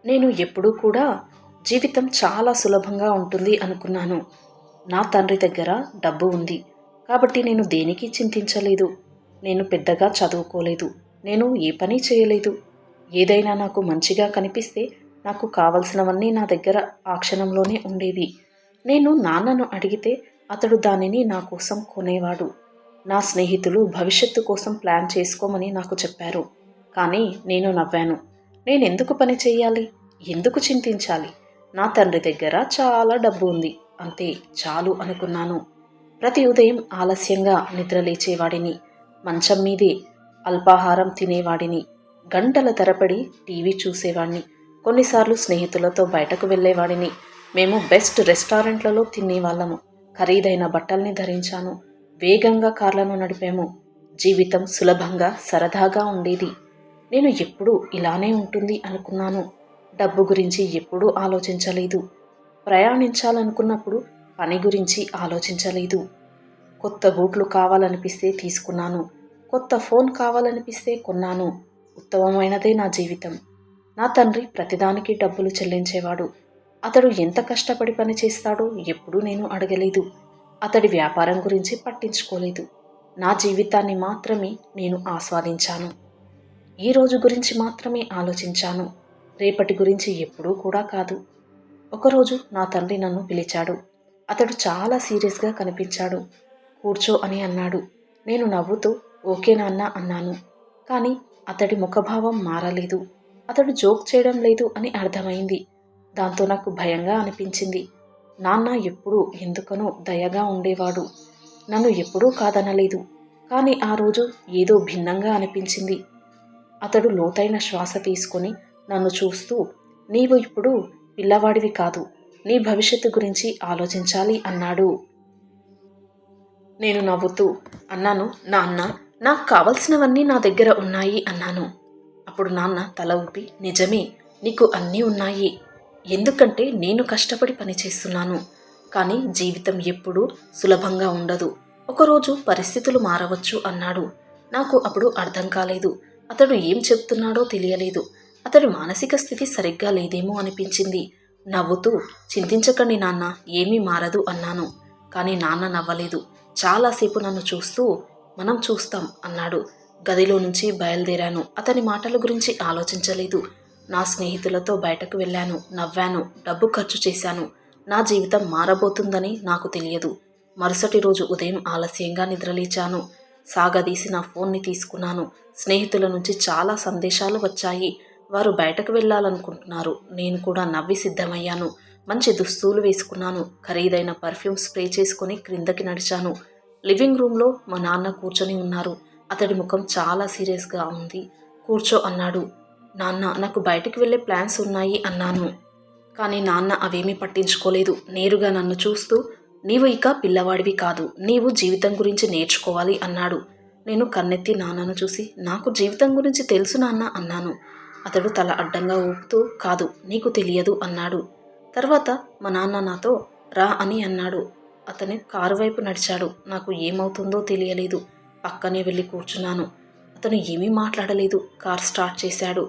నేను ఎప్పుడూ కూడా జీవితం చాలా సులభంగా ఉంటుంది అనుకున్నాను. నా తండ్రి దగ్గర డబ్బు ఉంది. కాబట్టి నేను దేనికి చింతించలేదు. నేను పెద్దగా చదువుకోలేదు. నేను ఏ పని చేయలేదు. ఏదైనా నాకు మంచిగా కనిపిస్తే నాకు కావలసినవన్నీ నా దగ్గర ఆ క్షణంలోనే ఉండేవి. నేను నాన్నను అడిగితే అతడు దానిని నా కోసం కొనేవాడు. నా స్నేహితులు భవిష్యత్తు కోసం ప్లాన్ చేసుకోమని నాకు చెప్పారు. కానీ నేను నవ్వాను. నేనెందుకు పని చెయ్యాలి? ఎందుకు చింతించాలి? నా తండ్రి దగ్గర చాలా డబ్బు ఉంది. అంతే చాలు అనుకున్నాను. ప్రతి ఉదయం ఆలస్యంగా నిద్రలేచేవాడిని. మంచం మీదే అల్పాహారం తినేవాడిని. గంటల తరబడి టీవీ చూసేవాడిని. కొన్నిసార్లు స్నేహితులతో బయటకు వెళ్ళేవాడిని. మేము బెస్ట్ రెస్టారెంట్లలో తినేవాళ్ళము. ఖరీదైన బట్టల్ని ధరించాను. వేగంగా కార్లను నడిపాము. జీవితం సులభంగా సరదాగా ఉండేది. నేను ఎప్పుడూ ఇలానే ఉంటుంది అనుకున్నాను. డబ్బు గురించి ఎప్పుడూ ఆలోచించలేదు. ప్రయాణించాలనుకున్నప్పుడు పని గురించి ఆలోచించలేదు. కొత్త బూట్లు కావాలనిపిస్తే తీసుకున్నాను. కొత్త ఫోన్ కావాలనిపిస్తే కొన్నాను. ఉత్తమమైనదే నా జీవితం. నా తండ్రి ప్రతిదానికి డబ్బులు చెల్లించేవాడు. అతడు ఎంత కష్టపడి పని చేస్తాడో ఎప్పుడూ నేను అడగలేదు. అతడి వ్యాపారం గురించి పట్టించుకోలేదు. నా జీవితాన్ని మాత్రమే నేను ఆస్వాదించాను. ఈ రోజు గురించి మాత్రమే ఆలోచించాను. రేపటి గురించి ఎప్పుడూ కూడా కాదు. ఒకరోజు నా తండ్రి నన్ను పిలిచాడు. అతడు చాలా సీరియస్గా కనిపించాడు. కూర్చో అని అన్నాడు. నేను నవ్వుతూ ఓకే నాన్న అన్నాను. కానీ అతడి ముఖభావం మారలేదు. అతడు జోక్ చేయడం లేదు అని అర్థమైంది. దాంతో నాకు భయంగా అనిపించింది. నాన్న ఎప్పుడూ ఎందుకనో దయగా ఉండేవాడు. నన్ను ఎప్పుడూ కాదనలేదు. కానీ ఆ రోజు ఏదో భిన్నంగా అనిపించింది. అతడు లోతైన శ్వాస తీసుకొని నన్ను చూస్తూ, నీవు ఇప్పుడు పిల్లవాడివి కాదు, నీ భవిష్యత్తు గురించి ఆలోచించాలి అన్నాడు. నేను నవ్వుతూ అన్నాను, నాన్న నాకు కావలసినవన్నీ నా దగ్గర ఉన్నాయి అన్నాను. అప్పుడు నాన్న తల ఊపి, నిజమే, నీకు అన్నీ ఉన్నాయి. ఎందుకంటే నేను కష్టపడి పనిచేస్తున్నాను. కానీ జీవితం ఎప్పుడూ సులభంగా ఉండదు. ఒకరోజు పరిస్థితులు మారవచ్చు అన్నాడు. నాకు అప్పుడు అర్థం కాలేదు. అతడు ఏం చెప్తున్నాడో తెలియలేదు. అతడి మానసిక స్థితి సరిగ్గా లేదేమో అనిపించింది. నవ్వుతూ, చింతించకండి నాన్న, ఏమీ మారదు అన్నాను. కానీ నాన్న నవ్వలేదు. చాలాసేపు నన్ను చూస్తూ, మనం చూస్తాం అన్నాడు. గదిలో నుంచి బయలుదేరాను. అతని మాటల గురించి ఆలోచించలేదు. నా స్నేహితులతో బయటకు వెళ్ళాను. నవ్వాను. డబ్బు ఖర్చు చేశాను. నా జీవితం మారబోతుందని నాకు తెలియదు. మరుసటి రోజు ఉదయం ఆలస్యంగా నిద్రలేచాను. సాగదీసి నా ఫోన్ని తీసుకున్నాను. స్నేహితుల నుంచి చాలా సందేశాలు వచ్చాయి. వారు బయటకు వెళ్ళాలనుకుంటున్నారు. నేను కూడా నవ్వి సిద్ధమయ్యాను. మంచి దుస్తులు వేసుకున్నాను. ఖరీదైన పర్ఫ్యూమ్ స్ప్రే చేసుకుని క్రిందకి నడిచాను. లివింగ్ రూమ్లో మా నాన్న కూర్చొని ఉన్నారు. అతడి ముఖం చాలా సీరియస్గా ఉంది. కూర్చో అన్నాడు. నాన్న నాకు బయటకు వెళ్ళే ప్లాన్స్ ఉన్నాయి అన్నాను. కానీ నాన్న అవేమీ పట్టించుకోలేదు. నేరుగా నన్ను చూస్తూ, నీవు ఇక పిల్లవాడివి కాదు, నీవు జీవితం గురించి నేర్చుకోవాలి అన్నాడు. నేను కన్నెత్తి నాన్నను చూసి, నాకు జీవితం గురించి తెలుసు నాన్న అన్నాను. అతడు తల అడ్డంగా ఊపుతూ, కాదు నీకు తెలియదు అన్నాడు. తర్వాత మా నాన్న నాతో రా అని అన్నాడు. అతని కారు వైపు నడిచాడు. నాకు ఏమవుతుందో తెలియలేదు. పక్కనే వెళ్ళి కూర్చున్నాను. అతను ఏమీ మాట్లాడలేదు. కార్ స్టార్ట్ చేశాడు.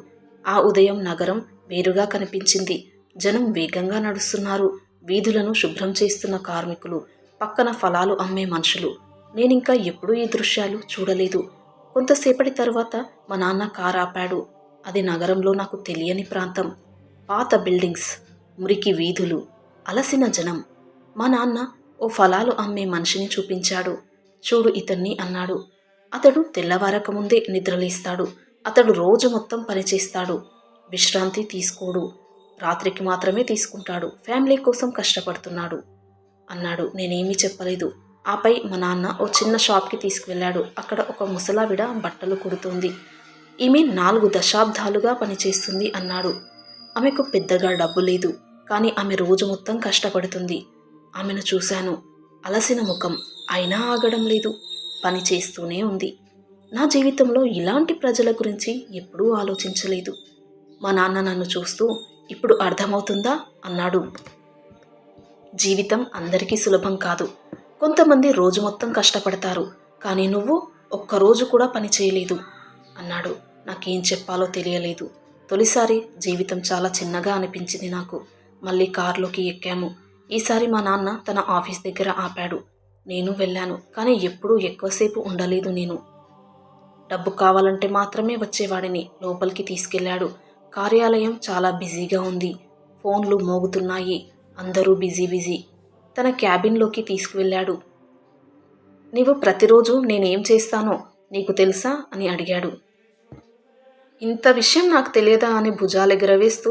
ఆ ఉదయం నగరం వేరుగా కనిపించింది. జనం వేగంగా నడుస్తున్నారు. వీధులను శుభ్రం చేస్తున్న కార్మికులు, పక్కన ఫలాలు అమ్మే మనుషులు. నేనింకా ఎప్పుడూ ఈ దృశ్యాలు చూడలేదు. కొంతసేపటి తర్వాత మా నాన్న కారు ఆపాడు. అది నగరంలో నాకు తెలియని ప్రాంతం. పాత బిల్డింగ్స్, మురికి వీధులు, అలసిన జనం. మా నాన్న ఓ ఫలాలు అమ్మే మనిషిని చూపించాడు. చూడు ఇతన్ని అన్నాడు. అతడు తెల్లవారకముందే నిద్రలేస్తాడు. అతడు రోజు మొత్తం పనిచేస్తాడు. విశ్రాంతి తీసుకోడు. రాత్రికి మాత్రమే తీసుకుంటాడు. ఫ్యామిలీ కోసం కష్టపడుతున్నాడు అన్నాడు. నేనేమీ చెప్పలేదు. ఆపై మా నాన్న ఓ చిన్న షాప్కి తీసుకువెళ్ళాడు. అక్కడ ఒక ముసలావిడ బట్టలు కుడుతోంది. ఈమె 4 దశాబ్దాలుగా పనిచేస్తుంది అన్నాడు. ఆమెకు పెద్దగా డబ్బు లేదు. కానీ ఆమె రోజు మొత్తం కష్టపడుతుంది. ఆమెను చూశాను. అలసిన ముఖం, అయినా ఆగడం లేదు. పని చేస్తూనే ఉంది. నా జీవితంలో ఇలాంటి ప్రజల గురించి ఎప్పుడూ ఆలోచించలేదు. మా నాన్న నన్ను చూస్తూ, ఇప్పుడు అర్థమవుతుందా అన్నాడు. జీవితం అందరికీ సులభం కాదు. కొంతమంది రోజు మొత్తం కష్టపడతారు. కానీ నువ్వు ఒక్కరోజు కూడా పని చేయలేదు అన్నాడు. నాకేం చెప్పాలో తెలియలేదు. తొలిసారి జీవితం చాలా చిన్నగా అనిపించింది నాకు. మళ్ళీ కారులోకి ఎక్కాము. ఈసారి మా నాన్న తన ఆఫీస్ దగ్గర ఆపాడు. నేను వెళ్ళాను, కానీ ఎప్పుడూ ఎక్కువసేపు ఉండలేదు నేను. డబ్బు కావాలంటే మాత్రమే వచ్చేవాడిని. లోపలికి తీసుకెళ్లాడు. కార్యాలయం చాలా బిజీగా ఉంది. ఫోన్లు మోగుతున్నాయి. అందరూ బిజీ బిజీ. తన క్యాబిన్లోకి తీసుకువెళ్ళాడు. నీవు ప్రతిరోజు నేనేం చేస్తానో నీకు తెలుసా అని అడిగాడు. ఇంత విషయం నాకు తెలియదా అని భుజాలెగరవేస్తూ,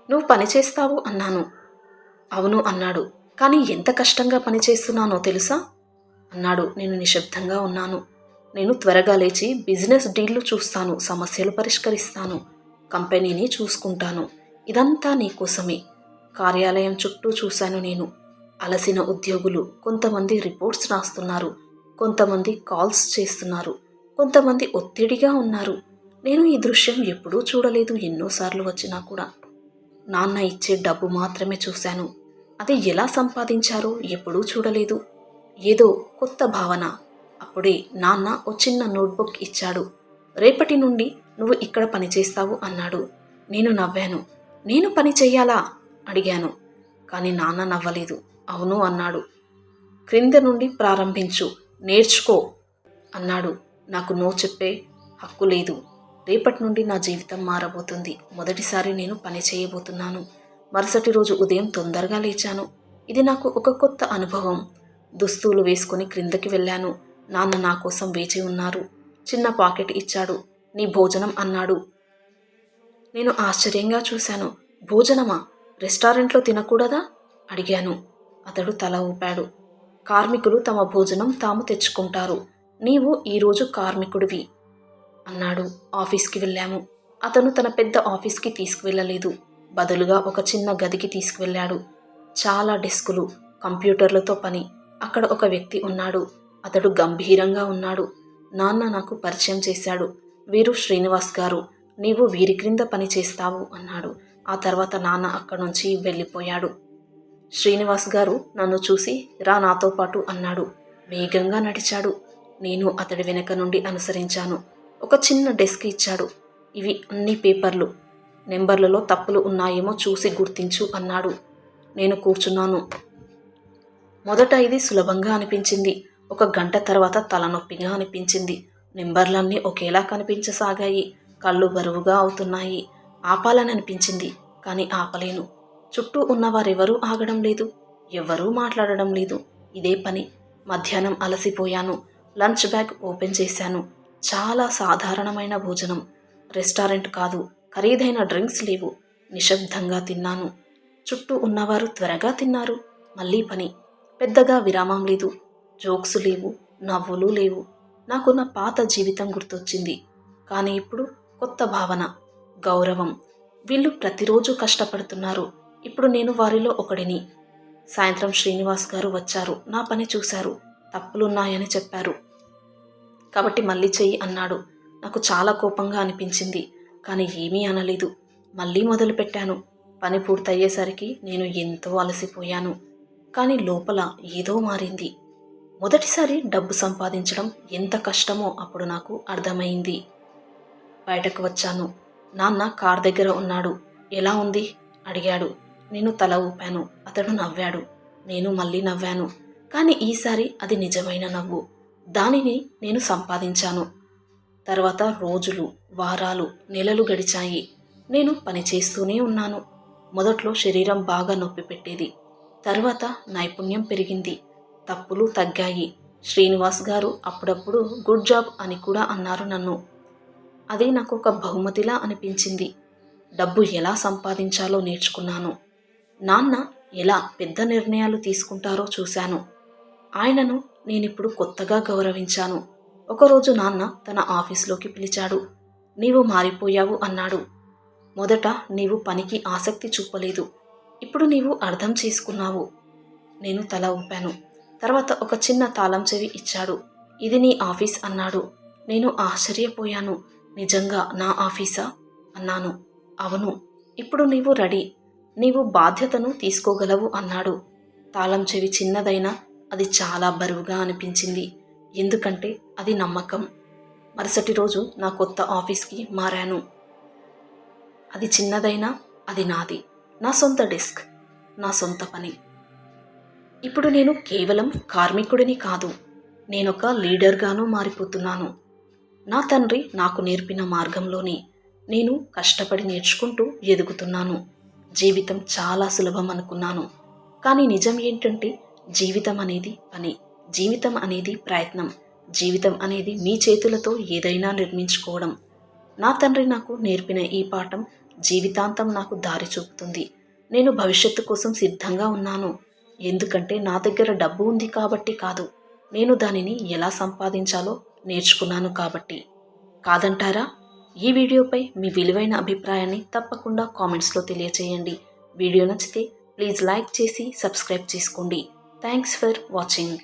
నువ్వు పని చేస్తావు అన్నాను. అవును అన్నాడు. కానీ ఎంత కష్టంగా పనిచేస్తున్నానో తెలుసా అన్నాడు. నేను నిశ్శబ్దంగా ఉన్నాను. నేను త్వరగా లేచి బిజినెస్ డీళ్లు చూస్తాను, సమస్యలు పరిష్కరిస్తాను, కంపెనీని చూసుకుంటాను. ఇదంతా నీకోసమే. కార్యాలయం చుట్టూ చూశాను నేను. అలసిన ఉద్యోగులు, కొంతమంది రిపోర్ట్స్ రాస్తున్నారు, కొంతమంది కాల్స్ చేస్తున్నారు, కొంతమంది ఒత్తిడిగా ఉన్నారు. నేను ఈ దృశ్యం ఎప్పుడూ చూడలేదు, ఎన్నోసార్లు వచ్చినా కూడా. నాన్న ఇచ్చే డబ్బు మాత్రమే చూశాను. అది ఎలా సంపాదించారో ఎప్పుడూ చూడలేదు. ఏదో కొత్త భావన. అప్పుడే నాన్న ఓ చిన్న నోట్బుక్ ఇచ్చాడు. రేపటి నుండి నువ్వు ఇక్కడ పనిచేస్తావు అన్నాడు. నేను నవ్వాను. నేను పని చెయ్యాలా అడిగాను. కానీ నాన్న నవ్వలేదు. అవును అన్నాడు. క్రింద నుండి ప్రారంభించు, నేర్చుకో అన్నాడు. నాకు నో చెప్పే హక్కు లేదు. రేపటి నుండి నా జీవితం మారబోతుంది. మొదటిసారి నేను పని చేయబోతున్నాను. మరుసటి రోజు ఉదయం తొందరగా లేచాను. ఇది నాకు ఒక కొత్త అనుభవం. దుస్తులు వేసుకుని క్రిందకి వెళ్ళాను. నాన్న నా కోసం వేచి ఉన్నారు. చిన్న పాకెట్ ఇచ్చాడు. నీ భోజనం అన్నాడు. నేను ఆశ్చర్యంగా చూశాను. భోజనమా? రెస్టారెంట్లో తినకూడదా అడిగాను. అతడు తల ఊపాడు. కార్మికులు తమ భోజనం తాము తెచ్చుకుంటారు. నీవు ఈరోజు కార్మికుడివి అన్నాడు. ఆఫీస్కి వెళ్ళాము. అతను తన పెద్ద ఆఫీస్కి తీసుకువెళ్ళలేదు. బదులుగా ఒక చిన్న గదికి తీసుకువెళ్ళాడు. చాలా డెస్కులు, కంప్యూటర్లతో పని. అక్కడ ఒక వ్యక్తి ఉన్నాడు. అతడు గంభీరంగా ఉన్నాడు. నాన్న నాకు పరిచయం చేశాడు. వీరు శ్రీనివాస్ గారు. నీవు వీరి క్రింద పని చేస్తావు అన్నాడు. ఆ తర్వాత నాన్న అక్కడి నుంచి వెళ్ళిపోయాడు. శ్రీనివాస్ గారు నన్ను చూసి రా నాతో పాటు అన్నాడు. వేగంగా నడిచాడు. నేను అతడి వెనక నుండి అనుసరించాను. ఒక చిన్న డెస్క్ ఇచ్చాడు. ఇవి అన్ని పేపర్లు. నెంబర్లలో తప్పులు ఉన్నాయేమో చూసి గుర్తించు అన్నాడు. నేను కూర్చున్నాను. మొదట ఇది సులభంగా అనిపించింది. ఒక గంట తర్వాత తలనొప్పిగా అనిపించింది. నెంబర్లన్నీ ఒకేలా కనిపించసాగాయి. కళ్ళు బరువుగా అవుతున్నాయి. ఆపాలని అనిపించింది, కానీ ఆపలేను. చుట్టూ ఉన్నవారెవరూ ఆగడం లేదు. ఎవ్వరూ మాట్లాడడం లేదు. ఇదే పని. మధ్యాహ్నం అలసిపోయాను. లంచ్ బ్యాగ్ ఓపెన్ చేశాను. చాలా సాధారణమైన భోజనం. రెస్టారెంట్ కాదు. ఖరీదైన డ్రింక్స్ లేవు. నిశ్శబ్దంగా తిన్నాను. చుట్టూ ఉన్నవారు త్వరగా తిన్నారు. మళ్ళీ పని. పెద్దగా విరామం లేదు. జోక్స్ లేవు, నవ్వులు లేవు. నాకు నా పాత జీవితం గుర్తొచ్చింది. కానీ ఇప్పుడు కొత్త భావన, గౌరవం. వీళ్ళు ప్రతిరోజు కష్టపడుతున్నారు. ఇప్పుడు నేను వారిలో ఒకడిని. సాయంత్రం శ్రీనివాస్ గారు వచ్చారు. నా పని చూశారు. తప్పులున్నాయని చెప్పారు. కాబట్టి మళ్ళీ చెయ్యి అన్నాడు. నాకు చాలా కోపంగా అనిపించింది, కానీ ఏమీ అనలేదు. మళ్ళీ మొదలుపెట్టాను. పని పూర్తయ్యేసరికి నేను ఎంతో అలసిపోయాను. కానీ లోపల ఏదో మారింది. మొదటిసారి డబ్బు సంపాదించడం ఎంత కష్టమో అప్పుడు నాకు అర్థమైంది. బయటకు వచ్చాను. నాన్న కార్ దగ్గర ఉన్నాడు. ఎలా ఉంది అడిగాడు. నేను తల ఊపాను. అతడు నవ్వాడు. నేను మళ్ళీ నవ్వాను. కానీ ఈసారి అది నిజమైన నవ్వు. దానిని నేను సంపాదించాను. తర్వాత రోజులు, వారాలు, నెలలు గడిచాయి. నేను పని చేస్తూనే ఉన్నాను. మొదట్లో శరీరం బాగా నొప్పి పెట్టేది. తర్వాత నైపుణ్యం పెరిగింది. తప్పులు తగ్గాయి. శ్రీనివాస్ గారు అప్పుడప్పుడు గుడ్ జాబ్ అని కూడా అన్నారు నన్ను. అది నాకు ఒక బహుమతిలా అనిపించింది. డబ్బు ఎలా సంపాదించాలో నేర్చుకున్నాను. నాన్న ఎలా పెద్ద నిర్ణయాలు తీసుకుంటారో చూశాను. ఆయనను నేనిప్పుడు కొత్తగా గౌరవించాను. ఒకరోజు నాన్న తన ఆఫీసులోకి పిలిచాడు. నీవు మారిపోయావు అన్నాడు. మొదట నీవు పనికి ఆసక్తి చూపలేదు. ఇప్పుడు నీవు అర్థం చేసుకున్నావు. నేను తల ఊపాను. తర్వాత ఒక చిన్న తాళం చెవి ఇచ్చాడు. ఇది నీ ఆఫీస్ అన్నాడు. నేను ఆశ్చర్యపోయాను. నిజంగా నా ఆఫీసా అన్నాను. అవును. ఇప్పుడు నీవు రెడీ. నీవు బాధ్యతను తీసుకోగలవు అన్నాడు. తాళం చెవి చిన్నదైనా అది చాలా బరువుగా అనిపించింది. ఎందుకంటే అది నమ్మకం. మరుసటి రోజు నా కొత్త ఆఫీస్కి మారాను. అది చిన్నదైనా అది నాది, నా సొంత డెస్క్, నా సొంత పని. ఇప్పుడు నేను కేవలం కార్మికుడిని కాదు, నేనొక లీడర్గానూ మారిపోతున్నాను. నా తండ్రి నాకు నేర్పిన మార్గంలోనే నేను కష్టపడి నేర్చుకుంటూ ఎదుగుతున్నాను. జీవితం చాలా సులభం అనుకున్నాను, కానీ నిజం ఏంటంటే జీవితం అనేది పని, జీవితం అనేది ప్రయత్నం, జీవితం అనేది మీ చేతులతో ఏదైనా నిర్మించుకోవడం. నా తండ్రి నాకు నేర్పిన ఈ పాఠం జీవితాంతం నాకు దారి చూపుతుంది. నేను భవిష్యత్తు కోసం సిద్ధంగా ఉన్నాను. ఎందుకంటే నా దగ్గర డబ్బు ఉంది కాబట్టి కాదు, నేను దానిని ఎలా సంపాదించాలో నేర్చుకున్నాను కాబట్టి. కాదంటారా? ఈ వీడియోపై మీ విలువైన అభిప్రాయాన్ని తప్పకుండా కామెంట్స్లో తెలియచేయండి. వీడియో నచ్చితే ప్లీజ్ లైక్ చేసి సబ్స్క్రైబ్ చేసుకోండి. Thanks for watching.